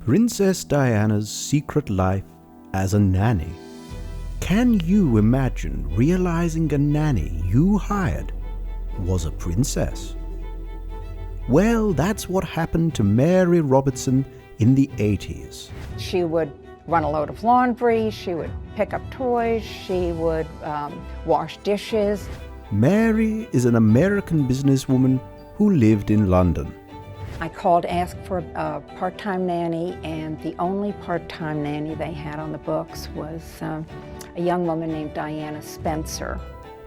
Princess Diana's secret life as a nanny. Can you imagine realizing a nanny you hired was a princess? Well, that's what happened to Mary Robertson in the 80s. She would run a load of laundry, she would pick up toys, she would wash dishes. Mary is an American businesswoman who lived in London. I called to ask for a part-time nanny, and the only part-time nanny they had on the books was a young woman named Diana Spencer.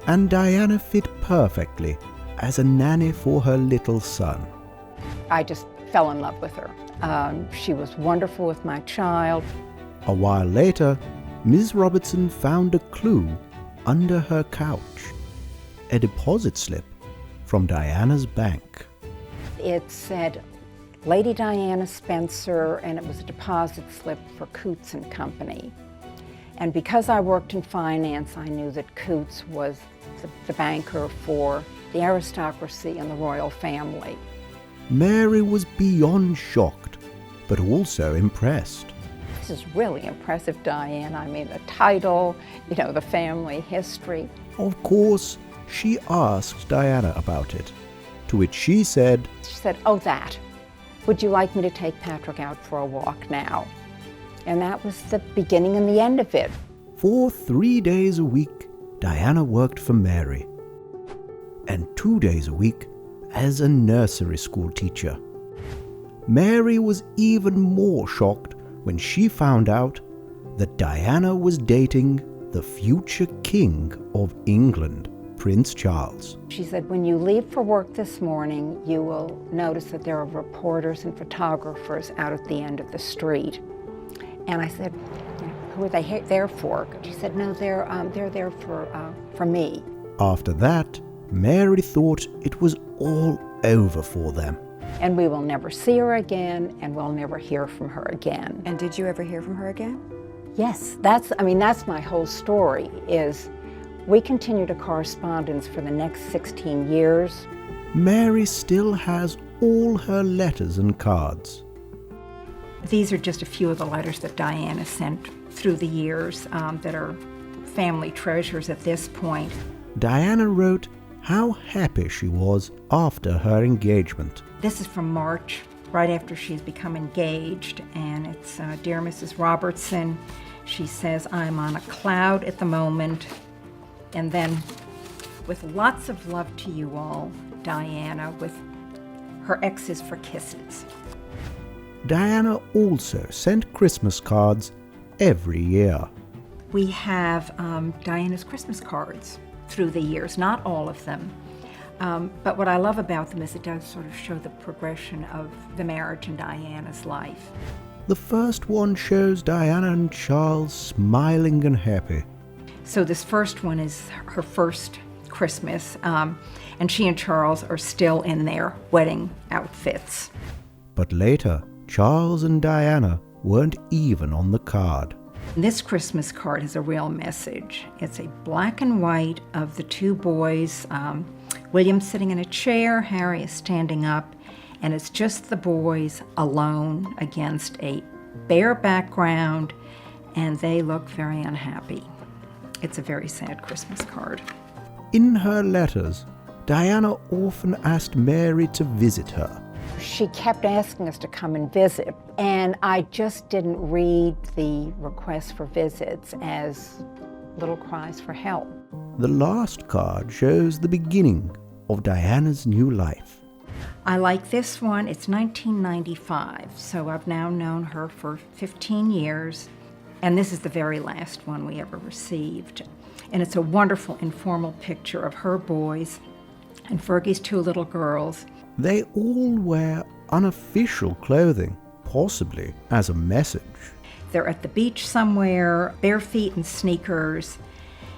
And Diana fit perfectly as a nanny for her little son. I just fell in love with her. She was wonderful with my child. A while later, Ms. Robertson found a clue under her couch, a deposit slip from Diana's bank. It said Lady Diana Spencer, and it was a deposit slip for Coutts and Company. And because I worked in finance, I knew that Coutts was the banker for the aristocracy and the royal family. Mary was beyond shocked, but also impressed. This is really impressive, Diane. I mean, the title, the family history. Of course, she asked Diana about it, to which she said, "Oh, that. Would you like me to take Patrick out for a walk now?" And that was the beginning and the end of it. For 3 days a week, Diana worked for Mary, and 2 days a week as a nursery school teacher. Mary was even more shocked when she found out that Diana was dating the future King of England, Prince Charles. She said, "When you leave for work this morning, you will notice that there are reporters and photographers out at the end of the street." And I said, "Who are they there for?" She said, "No, they're there for me." After that, Mary thought it was all over for them. And we will never see her again, and we'll never hear from her again. And did you ever hear from her again? Yes, that's my whole story, is we continued a correspondence for the next 16 years. Mary still has all her letters and cards. These are just a few of the letters that Diana sent through the years that are family treasures at this point. Diana wrote how happy she was after her engagement. This is from March, right after she's become engaged, and it's Dear Mrs. Robertson. She says, "I'm on a cloud at the moment." And then, "With lots of love to you all, Diana," with her X's for kisses. Diana also sent Christmas cards every year. We have Diana's Christmas cards through the years, not all of them. But what I love about them is it does sort of show the progression of the marriage in Diana's life. The first one shows Diana and Charles smiling and happy. So this first one is her first Christmas, and she and Charles are still in their wedding outfits. But later, Charles and Diana weren't even on the card. This Christmas card has a real message. It's a black and white of the two boys. William's sitting in a chair, Harry is standing up, and it's just the boys alone against a bare background, and they look very unhappy. It's a very sad Christmas card. In her letters, Diana often asked Mary to visit her. She kept asking us to come and visit, and I just didn't read the requests for visits as little cries for help. The last card shows the beginning of Diana's new life. I like this one. It's 1995, so I've now known her for 15 years, and this is the very last one we ever received. And it's a wonderful informal picture of her boys and Fergie's two little girls. They all wear unofficial clothing, possibly as a message. They're at the beach somewhere, bare feet and sneakers.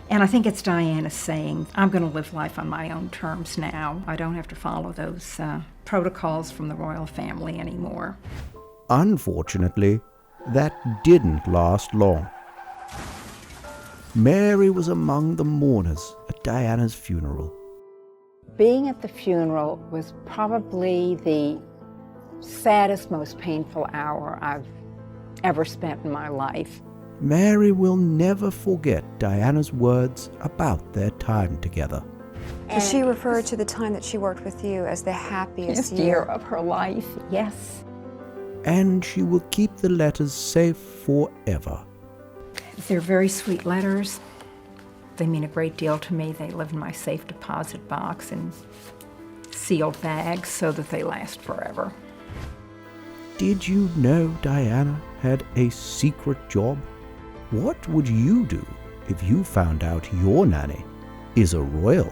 And I think it's Diana saying, "I'm going to live life on my own terms now. I don't have to follow those protocols from the royal family anymore." Unfortunately, that didn't last long. Mary was among the mourners at Diana's funeral. Being at the funeral was probably the saddest, most painful hour I've ever spent in my life. Mary will never forget Diana's words about their time together. Does she refer to the time that she worked with you as the happiest Best year of her life, yes. And she will keep the letters safe forever. They're very sweet letters. They mean a great deal to me. They live in my safe deposit box in sealed bags so that they last forever. Did you know Diana had a secret job? What would you do if you found out your nanny is a royal?